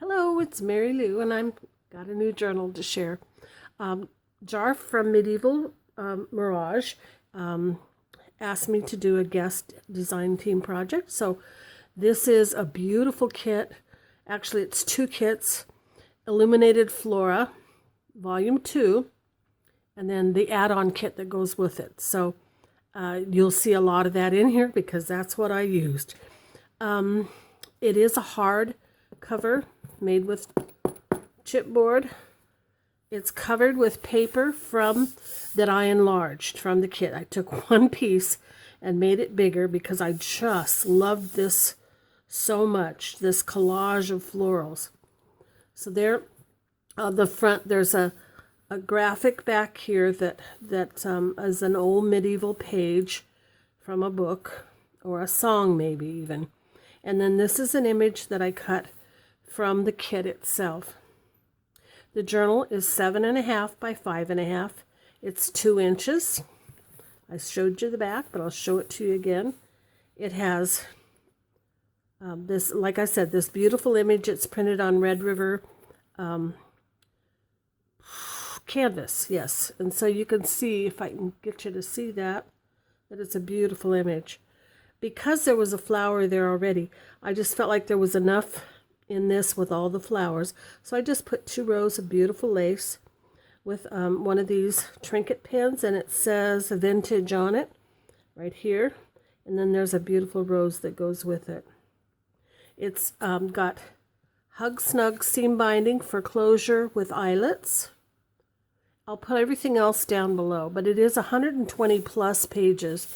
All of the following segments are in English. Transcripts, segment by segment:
Hello, it's Mary Lou, and I'm got a new journal to share. Jar from Medieval Mirage asked me to do a guest design team project. So this is a beautiful kit. Actually, it's two kits: Illuminated Flora, Volume 2, and then the add-on kit that goes with it. So you'll see a lot of that in here because that's what I used. It is a hard cover made with chipboard. It's covered with paper that I enlarged from the kit. I took one piece and made it bigger because I just loved this so much, this collage of florals. So there on the front there's a graphic back here that is an old medieval page from a book or a song maybe even. And then this is an image that I cut from the kit itself. The journal is 7.5 by 5.5. It's 2 inches. I showed you the back, but I'll show it to you again. It has this, like I said, this beautiful image. It's printed on Red River canvas, yes. And so you can see, if I can get you to see that it's a beautiful image. Because there was a flower there already, I just felt like there was enough in this with all the flowers. So I just put 2 rows of beautiful lace with one of these trinket pins, and it says vintage on it right here. And then there's a beautiful rose that goes with it. It's got Hug Snug seam binding for closure with eyelets. I'll put everything else down below, but it is 120 plus pages,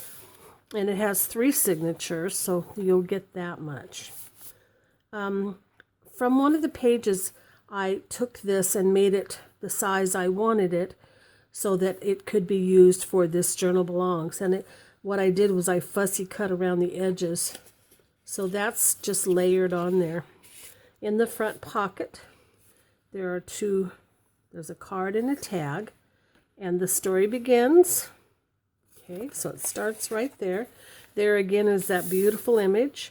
and it has 3 signatures, so you'll get that much. From one of the pages, I took this and made it the size I wanted it so that it could be used for This Journal Belongs. And what I did was I fussy cut around the edges. So that's just layered on there. In the front pocket, there's a card and a tag. And the story begins. Okay, so it starts right there. There again is that beautiful image.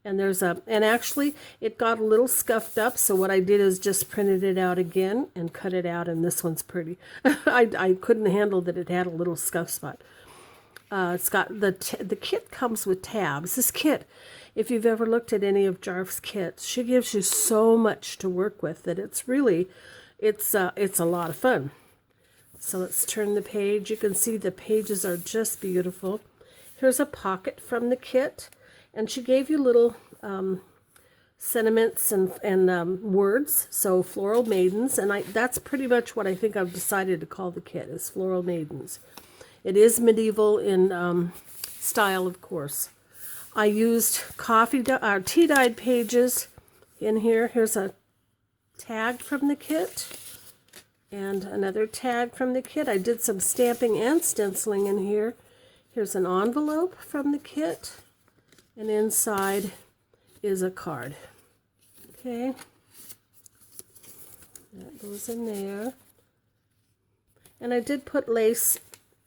And and actually it got a little scuffed up, so what I did is just printed it out again and cut it out, and this one's pretty. I couldn't handle that it had a little scuff spot. It's got the kit comes with tabs. This kit, if you've ever looked at any of Jarf's kits, she gives you so much to work with that it's really, it's a lot of fun. So let's turn the page. You can see the pages are just beautiful. Here's a pocket from the kit. And she gave you little sentiments and words, so Floral Maidens, and that's pretty much what I think I've decided to call the kit, is Floral Maidens. It is medieval in style, of course. I used tea-dyed pages in here. Here's a tag from the kit and another tag from the kit. I did some stamping and stenciling in here. Here's an envelope from the kit. And inside is a card. Okay. That goes in there. And I did put lace,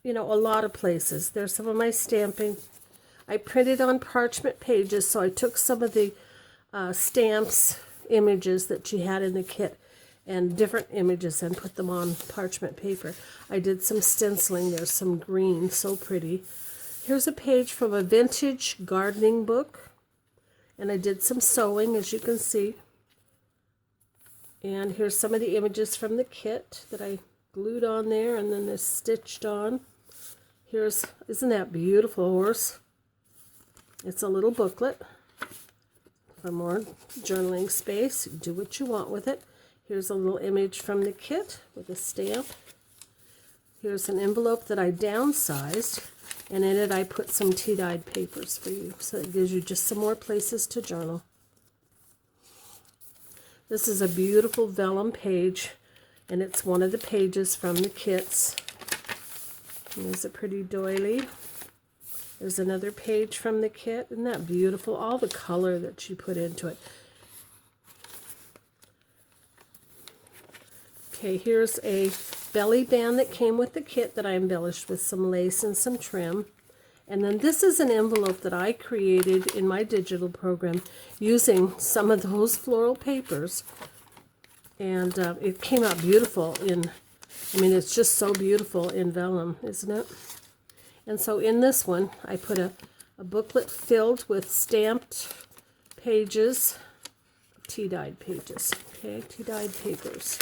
a lot of places. There's some of my stamping. I printed on parchment pages, so I took some of the stamps images that she had in the kit and different images and put them on parchment paper. I did some stenciling. There's some green, so pretty. Here's a page from a vintage gardening book, and I did some sewing, as you can see. And here's some of the images from the kit that I glued on there, and then they're stitched on. Isn't that beautiful horse? It's a little booklet for more journaling space. Do what you want with it. Here's a little image from the kit with a stamp. Here's an envelope that I downsized. And in it I put some tea-dyed papers for you, so it gives you just some more places to journal. This is a beautiful vellum page, and it's one of the pages from the kits. And there's a pretty doily. There's another page from the kit. Isn't that beautiful? All the color that she put into it. Okay, here's a belly band that came with the kit that I embellished with some lace and some trim. And then this is an envelope that I created in my digital program using some of those floral papers. And it came out beautiful in, I mean, it's just so beautiful in vellum, isn't it? And so in this one, I put a booklet filled with stamped pages, tea-dyed pages, okay, tea-dyed papers.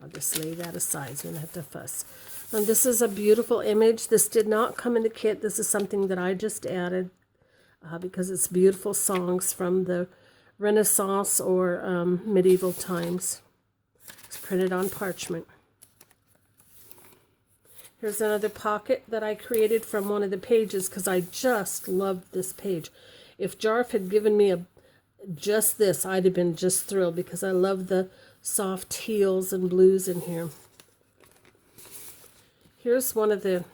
I'll just lay that aside so we don't have to fuss. And this is a beautiful image. This did not come in the kit. This is something that I just added because it's beautiful songs from the Renaissance or medieval times. It's printed on parchment. Here's another pocket that I created from one of the pages because I just loved this page. If Jarf had given me just this, I'd have been just thrilled because I love the soft teals and blues in here. Here's one of the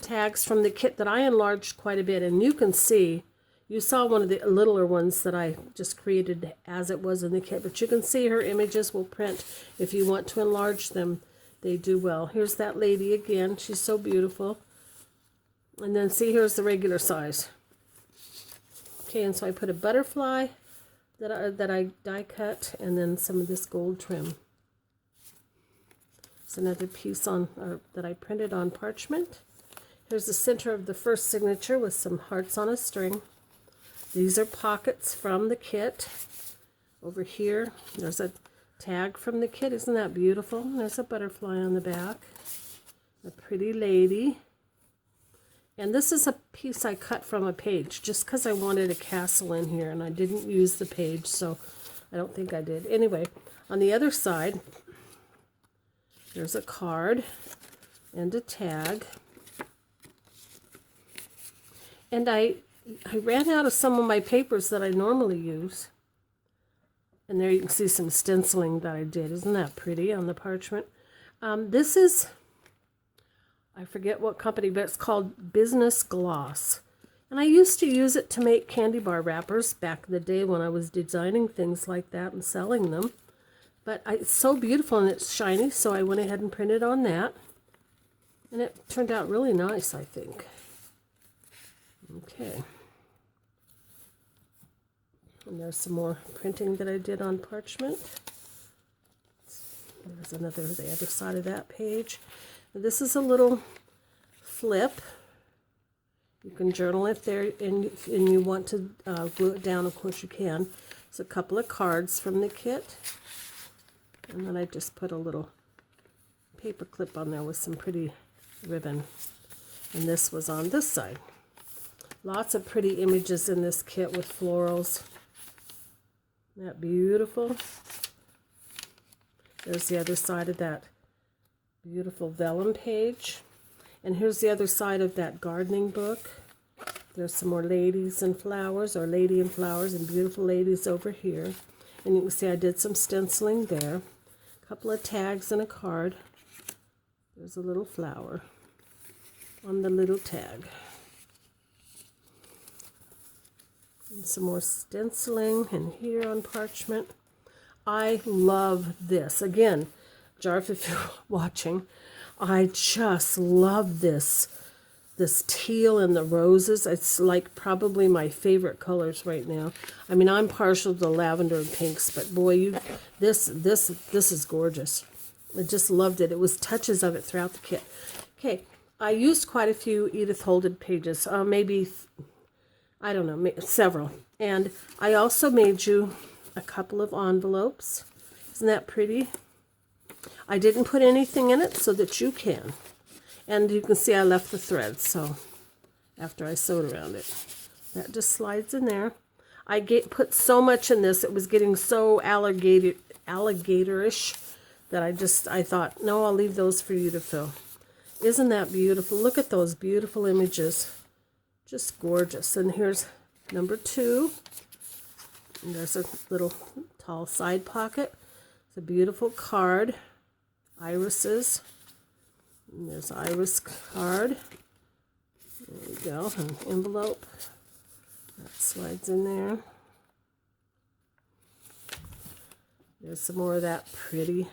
tags from the kit that I enlarged quite a bit, and you can see, you saw one of the littler ones that I just created as it was in the kit, but you can see her images will print. If you want to enlarge them, they do well. Here's that lady again. She's so beautiful. And then see, here's the regular size. Okay, and so I put a butterfly that I die cut, and then some of this gold trim. It's another piece on that I printed on parchment. Here's the center of the first signature with some hearts on a string. These are pockets from the kit. Over here, there's a tag from the kit. Isn't that beautiful? There's a butterfly on the back. A pretty lady. And this is a piece I cut from a page just because I wanted a castle in here, and I didn't use the page, so I don't think I did. Anyway, on the other side, there's a card and a tag. And I ran out of some of my papers that I normally use. And there you can see some stenciling that I did. Isn't that pretty on the parchment? This is, I forget what company, but it's called Business Gloss. And I used to use it to make candy bar wrappers back in the day when I was designing things like that and selling them. But it's so beautiful and it's shiny, so I went ahead and printed on that. And it turned out really nice, I think. Okay. And there's some more printing that I did on parchment. There's another, the other side of that page. This is a little flip. You can journal it there, and you want to glue it down, of course you can. It's a couple of cards from the kit. And then I just put a little paper clip on there with some pretty ribbon. And this was on this side. Lots of pretty images in this kit with florals. Isn't that beautiful? There's the other side of that beautiful vellum page. And here's the other side of that gardening book. There's some more ladies and flowers, or lady and flowers, and beautiful ladies over here. And you can see I did some stenciling there. A couple of tags and a card. There's a little flower on the little tag. And some more stenciling in here on parchment. I love this. Again, Jarf, if you're watching, I just love this teal and the roses. It's like probably my favorite colors right now. I mean, I'm partial to the lavender and pinks, but boy, this is gorgeous. I just loved it. It was touches of it throughout the kit. Okay, I used quite a few Edith Holden pages, maybe, I don't know, several. And I also made you a couple of envelopes. Isn't that pretty? I didn't put anything in it so that you can. And you can see I left the threads, so after I sewed around it. That just slides in there. I put so much in this, it was getting so alligatorish that I thought, no, I'll leave those for you to fill. Isn't that beautiful? Look at those beautiful images. Just gorgeous. And here's number 2. And there's a little tall side pocket. It's a beautiful card. Irises. And there's an iris card. There we go. An envelope. That slides in there. There's some more of that pretty.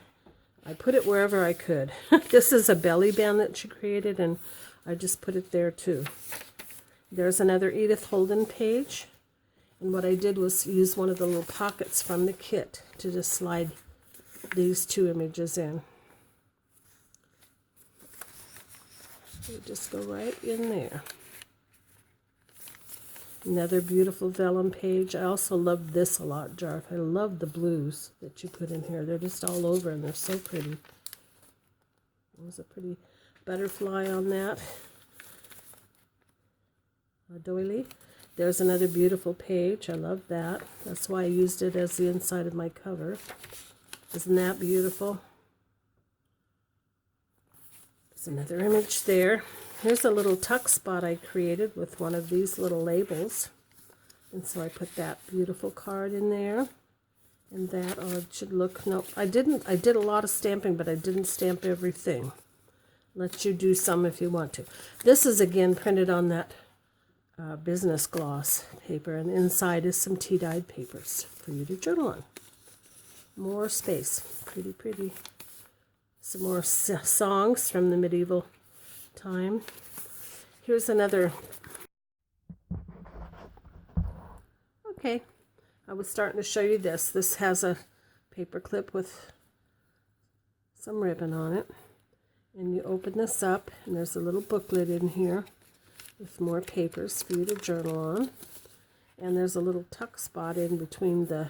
I put it wherever I could. This is a belly band that she created, and I just put it there too. There's another Edith Holden page. And what I did was use one of the little pockets from the kit to just slide these two images in. So just go right in there. Another beautiful vellum page. I also love this a lot, Jarf. I love the blues that you put in here. They're just all over and they're so pretty. There's a pretty butterfly on that. A doily. There's another beautiful page. I love that. That's why I used it as the inside of my cover. Isn't that beautiful? There's another image there. Here's a little tuck spot I created with one of these little labels. And so I put that beautiful card in there. And that, oh, it should look, no, I did a lot of stamping, but I didn't stamp everything. Let you do some if you want to. This is again printed on that business gloss paper, and inside is some tea-dyed papers for you to journal on. More space. Pretty, pretty. Some more songs from the medieval time. Here's another. Okay, I was starting to show you this. This has a paper clip with some ribbon on it. And you open this up, and there's a little booklet in here with more papers for you to journal on. And there's a little tuck spot in between the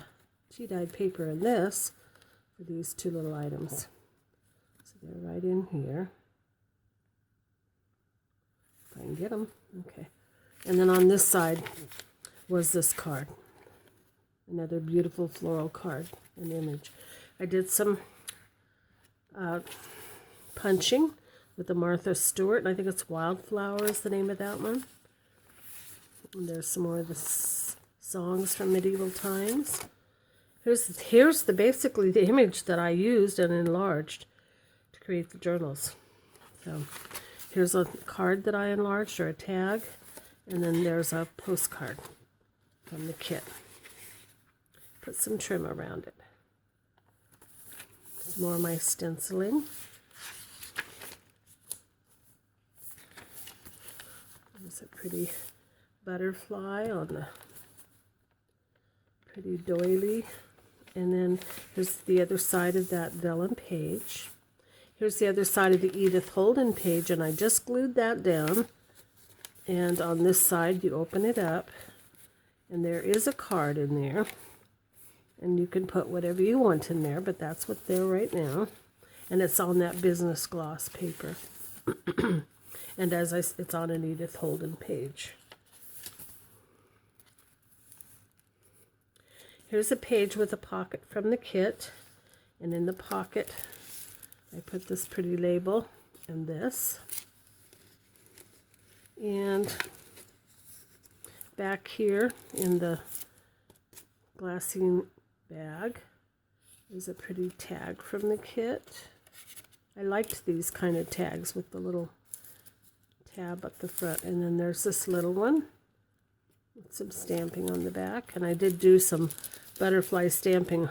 tea-dyed paper and this for these two little items. So they're right in here. If I can get them. Okay. And then on this side was this card. Another beautiful floral card, an image. I did some punching with the Martha Stewart, and I think it's Wildflower is the name of that one. And there's some more of the songs from medieval times. Here's basically the image that I used and enlarged to create the journals. So here's a card that I enlarged, or a tag, and then there's a postcard from the kit. Put some trim around it. Some more of my stenciling. There's a pretty butterfly on the pretty doily. And then here's the other side of that vellum page. Here's the other side of the Edith Holden page, and I just glued that down. And on this side, you open it up, and there is a card in there. And you can put whatever you want in there, but that's what's there right now. And it's on that business gloss paper. And it's on an Edith Holden page. Here's a page with a pocket from the kit. And in the pocket, I put this pretty label and this. And back here in the glassine bag is a pretty tag from the kit. I liked these kind of tags with the little tab at the front. And then there's this little one with some stamping on the back. And I did do some butterfly stamping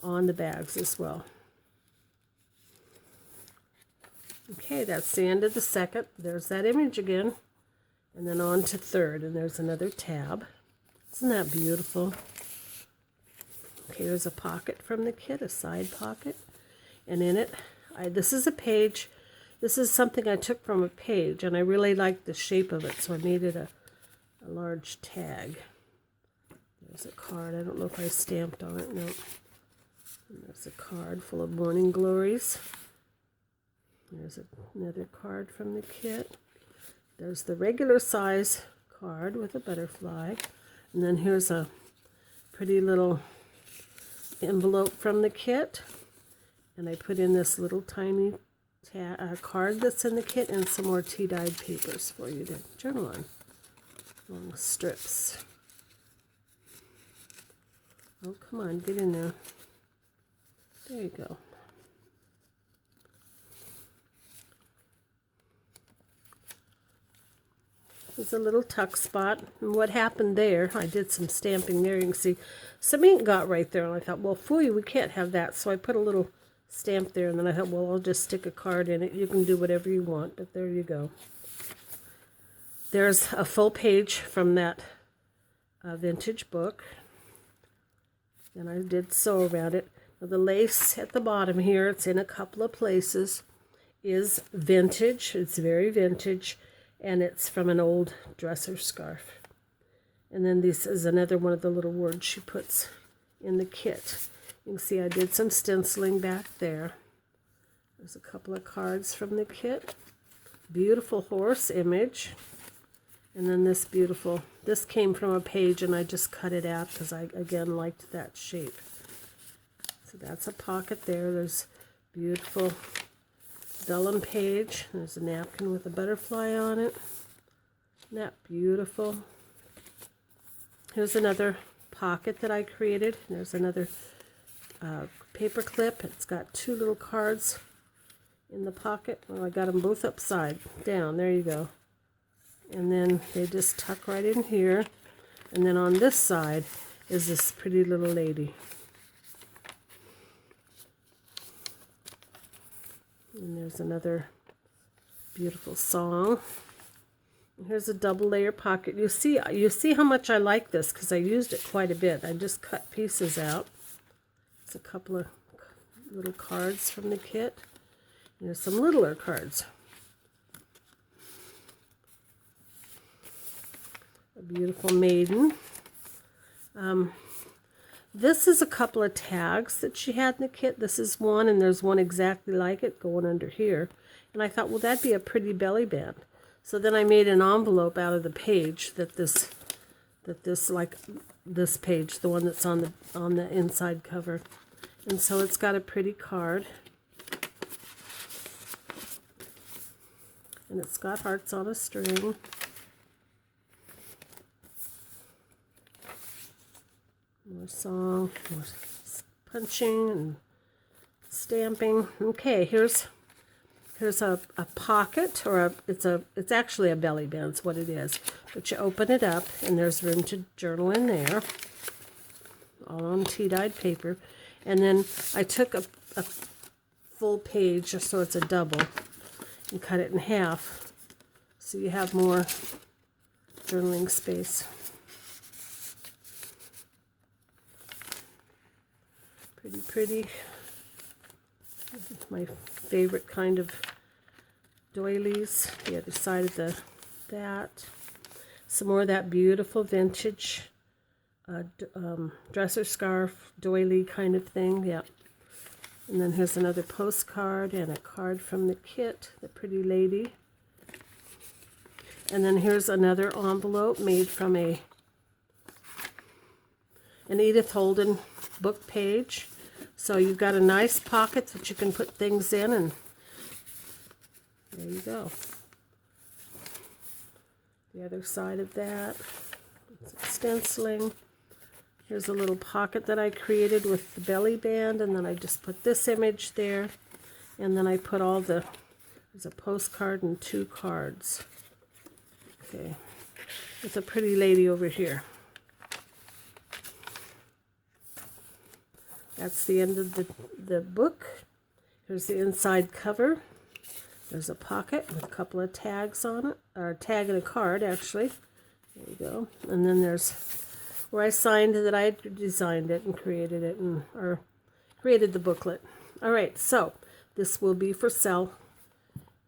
on the bags as well. Okay, that's the end of the second. There's that image again. And then on to third, and there's another tab. Isn't that beautiful? Okay, there's a pocket from the kit, a side pocket. And in it, this is a page. This is something I took from a page, and I really liked the shape of it, so I made it a large tag. There's a card. I don't know if I stamped on it. No. And there's a card full of morning glories. There's another card from the kit. There's the regular size card with a butterfly. And then here's a pretty little envelope from the kit. And I put in this little tiny card that's in the kit and some more tea-dyed papers for you to journal on. Long strips. Oh, come on, get in there. There you go. There's a little tuck spot, and what happened there, I did some stamping there. You can see some ink got right there, and I thought, well, phooey, we can't have that. So I put a little stamp there, and then I thought, well, I'll just stick a card in it. You can do whatever you want, but there you go. There's a full page from that vintage book. And I did sew around it. Now the lace at the bottom here, it's in a couple of places, is vintage. It's very vintage, and it's from an old dresser scarf. And then this is another one of the little words she puts in the kit. You can see I did some stenciling back there. There's a couple of cards from the kit. Beautiful horse image. And then this beautiful, this came from a page and I just cut it out because I, again, liked that shape. So that's a pocket there. There's beautiful vellum page. There's a napkin with a butterfly on it. Isn't that beautiful? Here's another pocket that I created. There's another paper clip. It's got two little cards in the pocket. Well, I got them both upside down. There you go. And then they just tuck right in here. And then on this side is this pretty little lady. And there's another beautiful song. And here's a double layer pocket. You see how much I like this because I used it quite a bit. I just cut pieces out. There's a couple of little cards from the kit. And there's some littler cards. A beautiful maiden. This is a couple of tags that she had in the kit. This is one, and there's one exactly like it going under here. And I thought, well, that'd be a pretty belly band. So then I made an envelope out of the page that this like this page, the one that's on the inside cover. And so it's got a pretty card. And it's got hearts on a string. More song, more punching and stamping. Okay, here's a pocket, or it's actually a belly band, is what it is. But you open it up, and there's room to journal in there, all on tea-dyed paper. And then I took a full page, just so it's a double, and cut it in half, so you have more journaling space. Pretty pretty. This is my favorite kind of doilies. The other side of that. Some more of that beautiful vintage dresser scarf doily kind of thing. Yeah. And then here's another postcard and a card from the kit, the pretty lady. And then here's another envelope made from an Edith Holden book page. So you've got a nice pocket that you can put things in, and there you go. The other side of that, stenciling. Here's a little pocket that I created with the belly band, and then I just put this image there, and then I put there's a postcard and two cards. Okay, with a pretty lady over here. That's the end of the book. Here's the inside cover. There's a pocket with a couple of tags on it, or a tag and a card, actually. There you go. And then there's where I signed that I had designed it and created it, or created the booklet. All right, so this will be for sale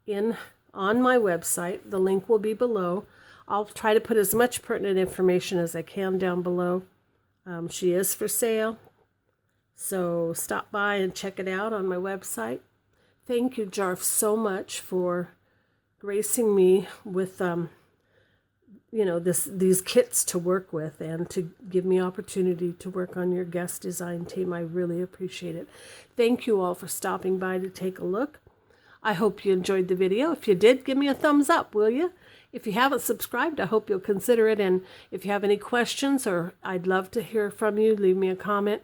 on my website. The link will be below. I'll try to put as much pertinent information as I can down below. She is for sale. So stop by and check it out on my website. Thank you, Jarf, so much for gracing me with, these kits to work with and to give me opportunity to work on your guest design team. I really appreciate it. Thank you all for stopping by to take a look. I hope you enjoyed the video. If you did, give me a thumbs up, will you? If you haven't subscribed, I hope you'll consider it. And if you have any questions, or I'd love to hear from you, leave me a comment.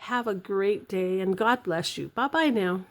Have a great day, and God bless you. Bye-bye now.